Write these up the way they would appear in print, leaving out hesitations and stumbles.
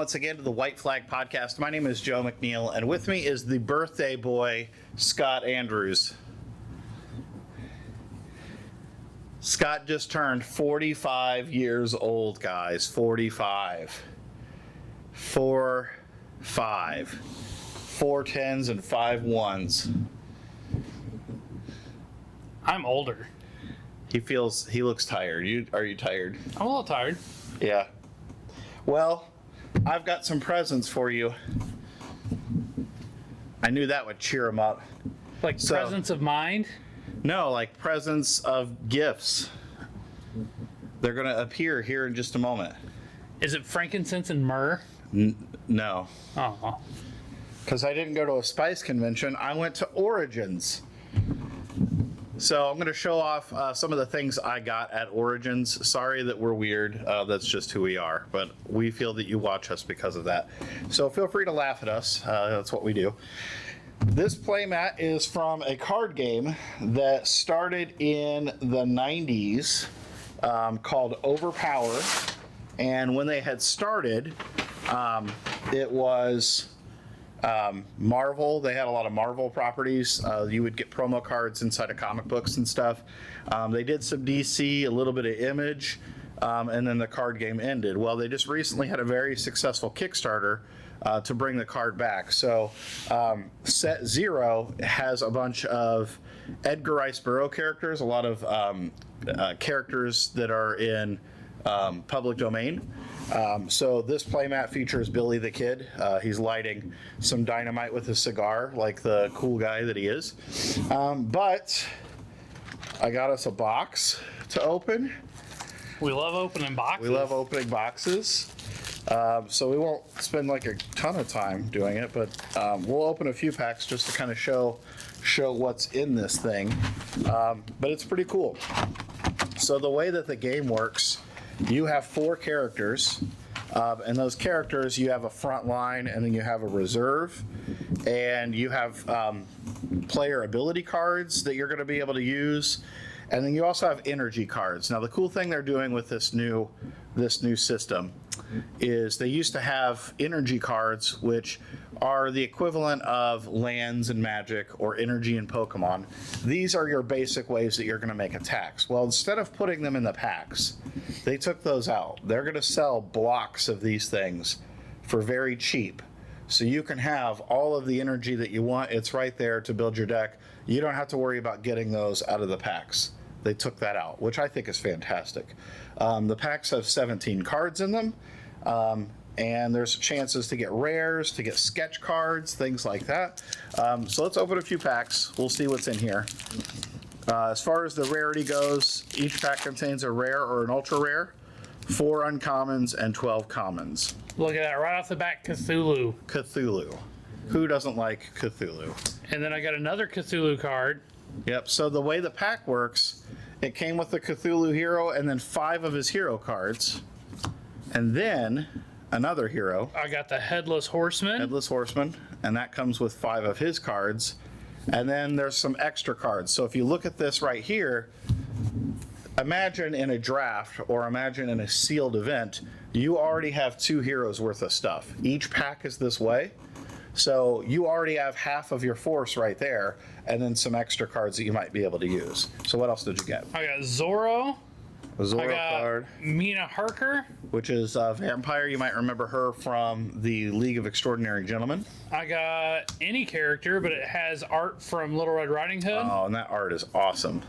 once again to the White Flag Podcast. My name is Joe McNeil, and with me is the birthday boy, Scott Andrews. Scott just turned 45 years old, guys. 45. 4 10s and 5 1s. I'm older. He looks tired. Are you tired? I'm a little tired. Yeah. Well, I've got some presents for you. I knew that would cheer him up. Like presence of mind? No, like presents of gifts. They're going to appear here in just a moment. Is it frankincense and myrrh? No. Oh. Because I didn't go to a spice convention. I went to Origins. So I'm going to show off some of the things I got at Origins. Sorry that we're weird. That's just who we are. But we feel that you watch us because of that. So feel free to laugh at us. That's what we do. This playmat is from a card game that started in the 90s called Overpower. And when they had started, it was Marvel. They had a lot of Marvel properties. You would get promo cards inside of comic books and stuff. They did some DC, a little bit of Image, and then the card game ended. Well, they just recently had a very successful Kickstarter to bring the card back. So Set Zero has a bunch of Edgar Rice Burroughs characters, a lot of characters that are in public domain. So this playmat features Billy the Kid. He's lighting some dynamite with a cigar, like the cool guy that he is. But I got us a box to open. We love opening boxes. We love opening boxes. So we won't spend like a ton of time doing it, but we'll open a few packs just to kind of show what's in this thing. But it's pretty cool. So the way that the game works, you have 4 characters, and those characters, you have a front line, and then you have a reserve, and you have player ability cards that you're going to be able to use, and then you also have energy cards. Now, the cool thing they're doing with this new system is they used to have energy cards, which are the equivalent of lands in Magic or energy in Pokemon. These are your basic ways that you're going to make attacks. Well, instead of putting them in the packs, they took those out. They're going to sell blocks of these things for very cheap. So you can have all of the energy that you want. It's right there to build your deck. You don't have to worry about getting those out of the packs. They took that out, which I think is fantastic. The packs have 17 cards in them, and there's chances to get rares, to get sketch cards, things like that. So let's open a few packs. We'll see what's in here. As far as the rarity goes, each pack contains a rare or an ultra rare, 4 uncommons, and 12 commons. Look at that, right off the bat, Cthulhu. Cthulhu. Who doesn't like Cthulhu? And then I got another Cthulhu card. Yep, so the way the pack works, it came with the Cthulhu hero and then 5 of his hero cards. And then another hero. I got the Headless Horseman. Headless Horseman, and that comes with 5 of his cards. And then there's some extra cards. So if you look at this right here, imagine in a draft or imagine in a sealed event, you already have 2 heroes worth of stuff. Each pack is this way. So you already have half of your force right there, and then some extra cards that you might be able to use. So what else did you get? I got Zorro. A Zorro I got card, Mina Harker. which is a vampire. You might remember her from the League of Extraordinary Gentlemen. I got any character, but it has art from Little Red Riding Hood. Oh, and that art is awesome.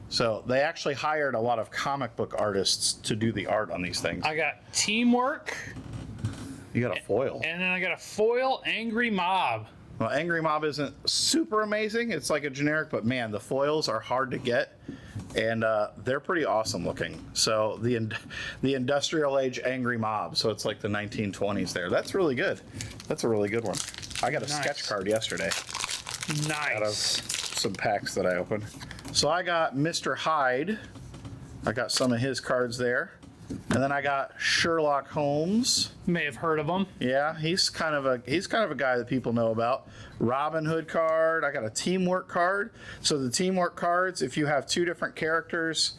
So they actually hired a lot of comic book artists to do the art on these things. I got Teamwork. You got a foil. And then I got a foil Angry Mob. Well, Angry Mob isn't super amazing. It's like a generic, but man, the foils are hard to get, and they're pretty awesome looking. So the industrial age Angry Mob. So it's like the 1920s there. That's really good. That's a really good one. I got a sketch card yesterday out of Nice. some packs that I opened. So I got Mr. Hyde. I got some of his cards there. And then I got Sherlock Holmes. May have heard of them. Yeah, he's kind of a guy that people know about. Robin Hood card. I got a Teamwork card. So the Teamwork cards, if you have 2 different characters,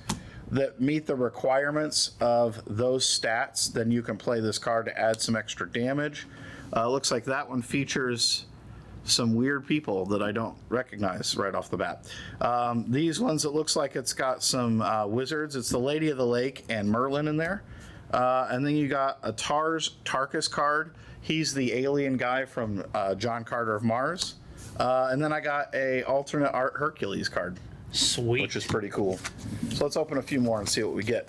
that meet the requirements of those stats, then you can play this card to add some extra damage. Looks like that one features some weird people that I don't recognize right off the bat. These ones, it looks like it's got some wizards. It's the Lady of the Lake and Merlin in there. And then you got a Tarkus card. He's the alien guy from John Carter of Mars. And then I got a alternate art Hercules card, Sweet. which is pretty cool. So let's open a few more and see what we get.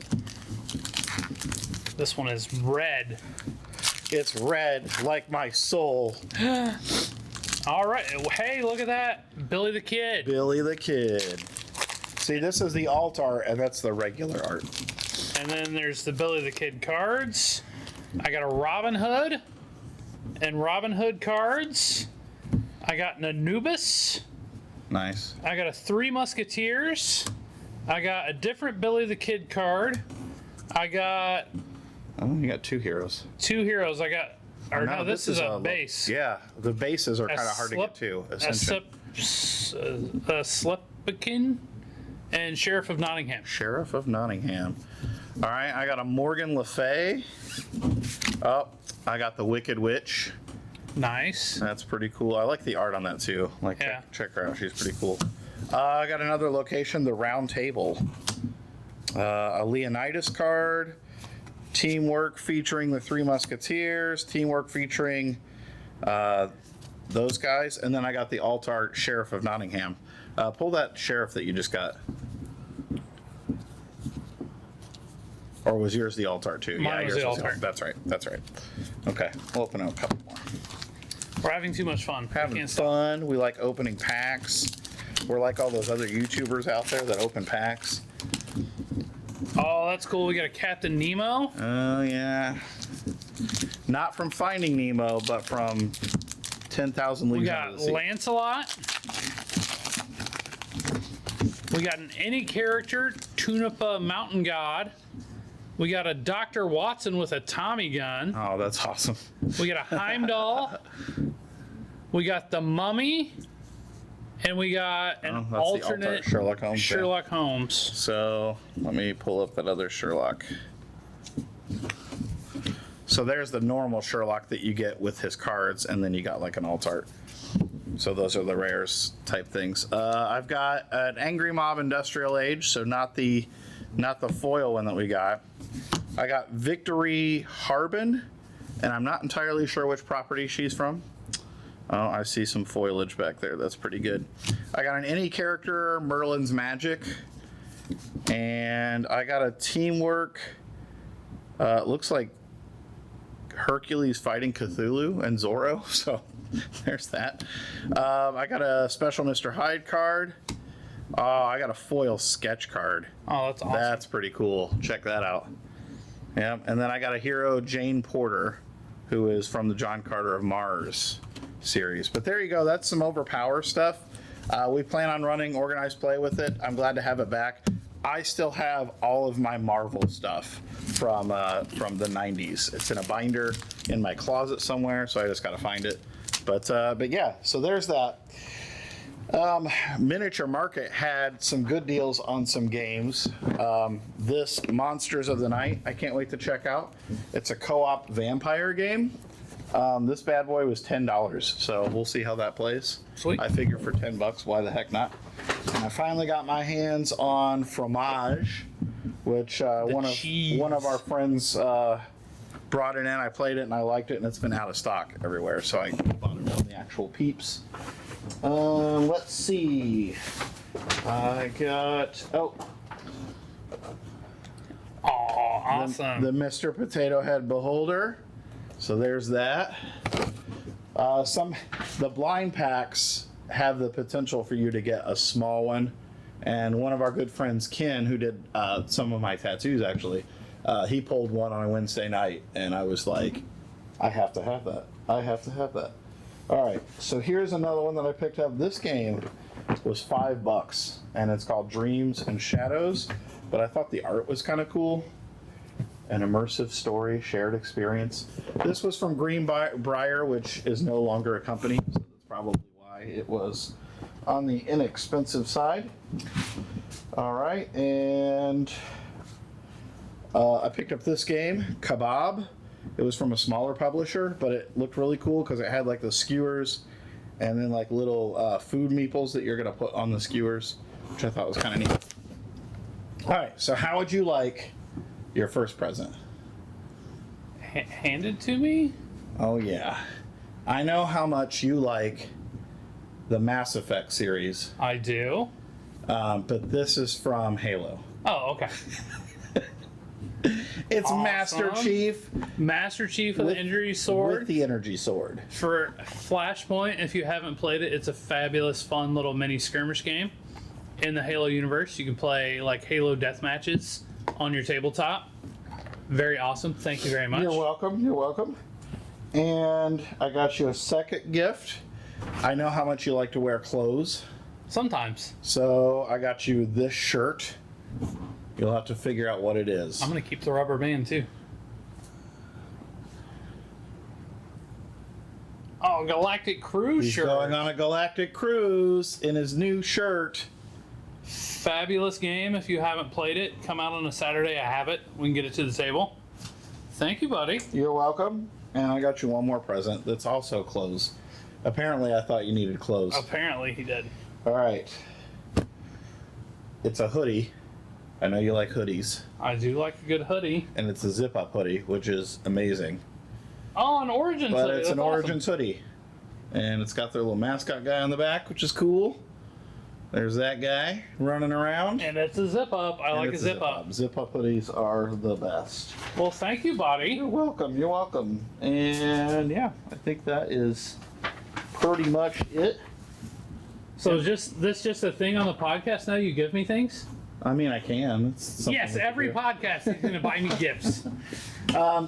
This one is red. It's red like my soul. All right. Hey, look at that. Billy the Kid. Billy the Kid. See, this is the alt art, and that's the regular art. And then there's the Billy the Kid cards. I got a Robin Hood and Robin Hood cards. I got an Anubis. Nice. I got a Three Musketeers. I got a different Billy the Kid card. I got Oh, you got two heroes. two heroes. I got, or no, this is a base. Yeah, the bases are A kind of hard to get to. A Slepican and Sheriff of Nottingham. Sheriff of Nottingham. All right, I got a Morgan Le Fay. Oh, I got the Wicked Witch. Nice. That's pretty cool. I like the art on that too. Like, Yeah. check her out. She's pretty cool. I got another location, the Round Table. A Leonidas card. Teamwork featuring the Three Musketeers. Teamwork featuring those guys. And then I got the alt art Sheriff of Nottingham. Pull that sheriff that you just got. Or was yours the alt art too? Mine was yours the alt art. That's right. That's right. Okay, we'll open up a couple more. We're having too much fun. I Having can't stop. fun. We like opening packs. We're like all those other YouTubers out there that open packs. Oh, that's cool. We got a Captain Nemo. Oh, yeah. Not from Finding Nemo, but from 10,000 We Leagues got Under the Sea. Lancelot. We got an any character Tunipa Mountain God. We got a Dr. Watson with a Tommy gun. Oh, that's awesome. We got a Heimdall. We got the Mummy. And we got an Oh, that's the alternate alt-art Sherlock Holmes. yeah. Sherlock Holmes. So let me pull up that other Sherlock. So there's the normal Sherlock that you get with his cards, and then you got like an alt art. So those are the rares type things. I've got an Angry Mob Industrial Age, so not the foil one that we got. I got Victory Harbin, and I'm not entirely sure which property she's from. Oh, I see some foliage back there. That's pretty good. I got an any character Merlin's Magic, and I got a Teamwork. Looks like Hercules fighting Cthulhu and Zorro. So there's that. I got a special Mr. Hyde card. Oh, I got a foil sketch card. Oh, that's awesome. That's pretty cool. Check that out. Yeah, and then I got a hero, Jane Porter, who is from the John Carter of Mars series. But there you go. That's some Overpower stuff. We plan on running organized play with it. I'm glad to have it back. I still have all of my Marvel stuff from the 90s. It's in a binder in my closet somewhere, so I just got to find it. But yeah, so there's that. Miniature Market had some good deals on some games. This Monsters of the Night, I can't wait to check out. It's a co-op vampire game. This bad boy was $10, so we'll see how that plays. Sweet. I figure for $10, why the heck not? And I finally got my hands on Fromage, which cheese. one of our friends brought it in. I played it and I liked it, and it's been out of stock everywhere, so I bought it from the actual Peeps. Let's see. I got Awesome. the Mr. Potato Head Beholder. So there's that. The blind packs have the potential for you to get a small one, and one of our good friends, Ken, who did some of my tattoos actually, he pulled one on a Wednesday night, and I was like, I have to have that. I have to have that. All right, so here's another one that I picked up. This game was $5, and it's called Dreams and Shadows, but I thought the art was kind of cool. An immersive story, shared experience. This was from Greenbrier, which is no longer a company, so that's probably why it was on the inexpensive side. All right, and I picked up this game, Kebab. It was from a smaller publisher, but it looked really cool because it had like the skewers and then like little food meeples that you're going to put on the skewers, which I thought was kind of neat. All right, so how would you like your first present? Handed to me? Oh, yeah. I know how much you like the Mass Effect series, I do. but this is from Halo. Oh, okay. It's Awesome. Master Chief Master Chief of the Energy Sword. with the energy sword. For Flashpoint, if you haven't played it, it's a fabulous, fun little mini skirmish game. In the Halo universe, you can play like Halo death matches on your tabletop. Very awesome. Thank you very much. You're welcome. You're welcome. And I got you a second gift. I know how much you like to wear clothes, Sometimes. so I got you this shirt. You'll have to figure out what it is. I'm going to keep the rubber band too. Oh, Galactic Cruise He's shirt. going on a galactic cruise in his new shirt. Fabulous game. If you haven't played it, come out on a Saturday. I have it. We can get it to the table. Thank you, buddy. You're welcome. And I got you one more present that's also clothes. Apparently, I thought you needed clothes. Apparently he did. All right. It's a hoodie. I know you like hoodies. I do like a good hoodie. And it's a zip-up hoodie, which is amazing. Oh, an Origins But hoodie. it's That's an awesome. Origins hoodie. And it's got their little mascot guy on the back, which is cool. There's that guy running around. And it's a zip up. I like a zip up. Zip-up hoodies are the best. Well, thank you, buddy. You're welcome. You're welcome. And yeah, I think that is pretty much it. So is this a thing on the podcast now? You give me things? I mean, I can. It's something Yes, we can every do. podcast he's going to buy me gifts.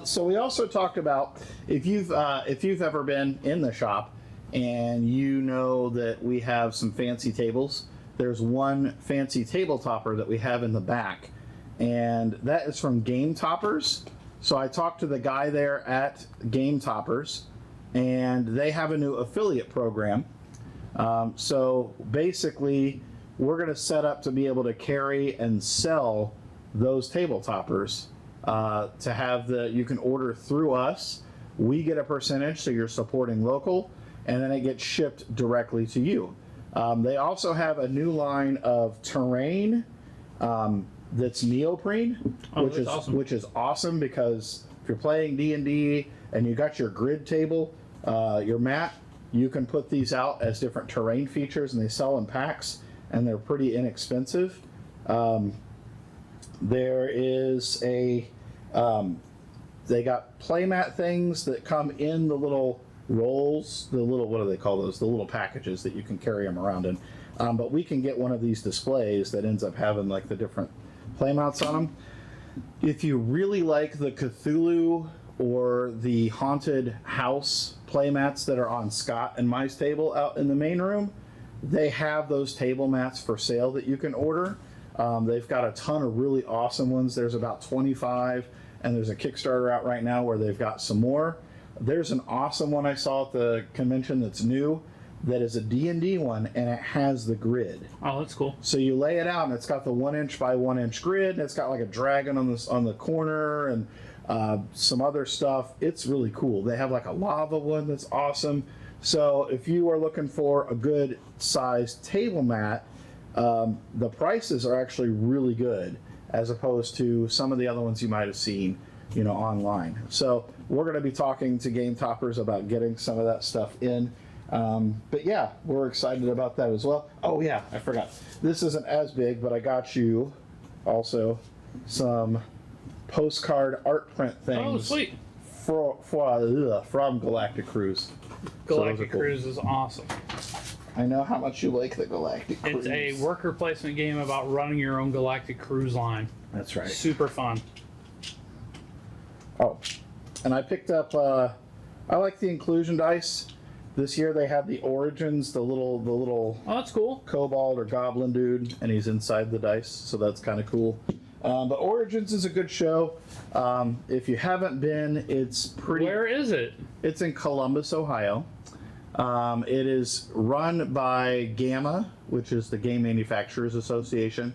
So we also talked about if you've ever been in the shop and you know that we have some fancy tables. There's one fancy table topper that we have in the back, and that is from Game Toppers. So I talked to the guy there at Game Toppers, and they have a new affiliate program. So basically, we're going to set up to be able to carry and sell those table toppers. To have you can order through us. We get a percentage, so you're supporting local, and then it gets shipped directly to you. They also have a new line of terrain that's neoprene, which is awesome because if you're playing D&D and you got your grid table, your mat, you can put these out as different terrain features, and they sell in packs, and they're pretty inexpensive. There is they got playmat things that come in the little rolls, the little, what do they call those? The little packages that you can carry them around in. But we can get one of these displays that ends up having like the different playmats on them. If you really like the Cthulhu or the haunted house playmats that are on Scott and my table out in the main room, they have those table mats for sale that you can order. They've got a ton of really awesome ones. There's about 25, and there's a Kickstarter out right now where they've got some more. There's an awesome one I saw at the convention that's new, that is a D&D one, and it has the grid. Oh, that's cool. So you lay it out, and it's got the 1 inch by 1 inch grid, and it's got like a dragon on the corner, and some other stuff. It's really cool. They have like a lava one that's awesome. So if you are looking for a good sized table mat, the prices are actually really good as opposed to some of the other ones you might have seen, online. So we're going to be talking to Game Toppers about getting some of that stuff in. But yeah, we're excited about that as well. Oh yeah, I forgot. This isn't as big, but I got you also some postcard art print things. Oh, sweet. From Galactic Cruise. Galactic cool. Cruise is awesome. I know how much you like the Galactic Cruise. It's a worker placement game about running your own galactic cruise line. That's right. Super fun. Oh, and I picked up. I like the inclusion dice. This year they have the Origins, the little Oh, that's cool. kobold or goblin dude, and he's inside the dice, so that's kind of cool. But Origins is a good show. If you haven't been, it's pretty. Where is it? It's in Columbus, Ohio. It is run by GAMA, which is the Game Manufacturers Association.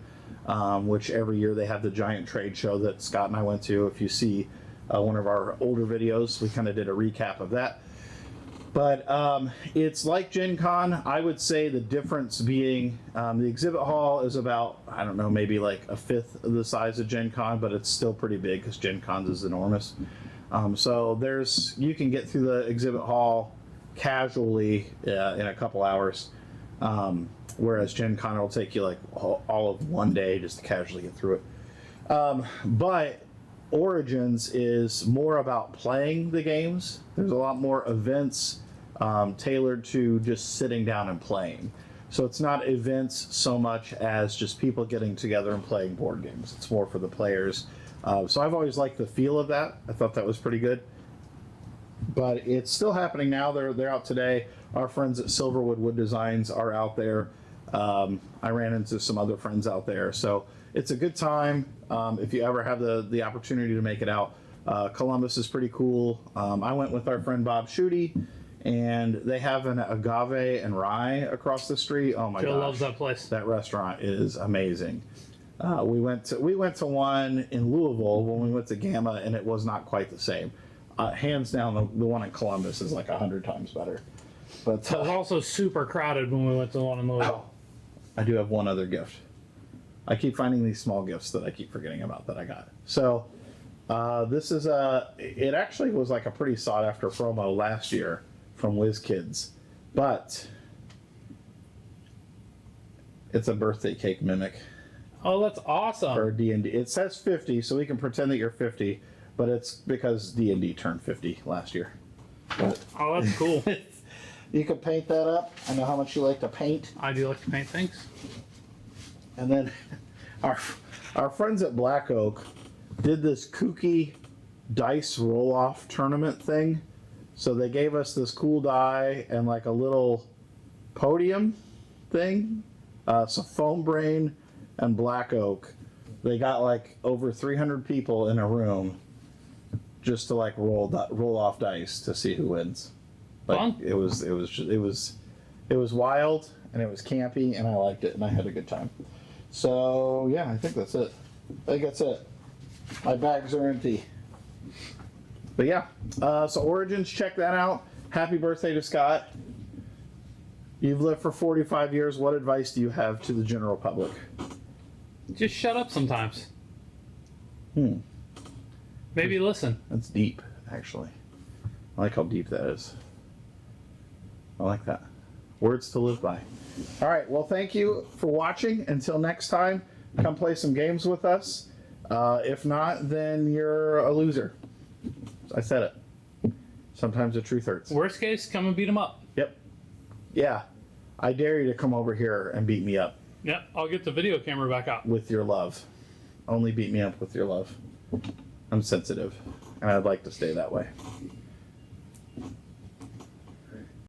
which every year they have the giant trade show that Scott and I went to. If you see one of our older videos, we kind of did a recap of that. But it's like Gen Con. I would say the difference being the exhibit hall is about, I don't know, maybe like a fifth of the size of Gen Con, but it's still pretty big because Gen Con is enormous. So you can get through the exhibit hall casually in a couple hours, whereas Gen Con will take you like all of one day just to casually get through it. But Origins is more about playing the games. There's a lot more events tailored to just sitting down and playing. So it's not events so much as just people getting together and playing board games. It's more for the players. So I've always liked the feel of that. I thought that was pretty good. But it's still happening now. They're out today. Our friends at Silverwood Wood Designs are out there. I ran into some other friends out there. So it's a good time if you ever have the opportunity to make it out. Columbus is pretty cool. I went with our friend Bob Schutte, and they have an agave and rye across the street. Oh my gosh. Joe loves that place. That restaurant is amazing. We went to one in Louisville when we went to Gamma, and it was not quite the same. Hands down, the one in Columbus is like 100 times better. But It was also super crowded when we went to the one in Louisville. I do have one other gift. I keep finding these small gifts that I keep forgetting about that I got. So this is it actually was like a pretty sought after promo last year from WizKids, but it's a birthday cake mimic Oh, that's for awesome. D&D. It says 50, so we can pretend that you're 50, but it's because D&D turned 50 last year. But Oh, that's cool. you can paint that up. I know how much you like to paint. I do like to paint things. And then our friends at Black Oak did this kooky dice roll-off tournament thing. So they gave us this cool die and like a little podium thing. So Foam Brain and Black Oak, they got like over 300 people in a room just to like roll off dice to see who wins. Like, Fun. it was wild and it was campy and I liked it and I had a good time. So yeah, I think that's it. I think that's it. My bags are empty. But yeah, so Origins, check that out. Happy birthday to Scott. You've lived for 45 years. What advice do you have to the general public? Just shut up sometimes. Hmm. Maybe listen. That's deep, actually. I like how deep that is. I like that. Words to live by. All right, well, thank you for watching. Until next time, come play some games with us. If not, then you're a loser. I said it. Sometimes the truth hurts. Worst case, come and beat him up. Yep. Yeah. I dare you to come over here and beat me up Yep, I'll get the video camera back out. with your love. Only beat me up with your love. I'm sensitive, and I'd like to stay that way.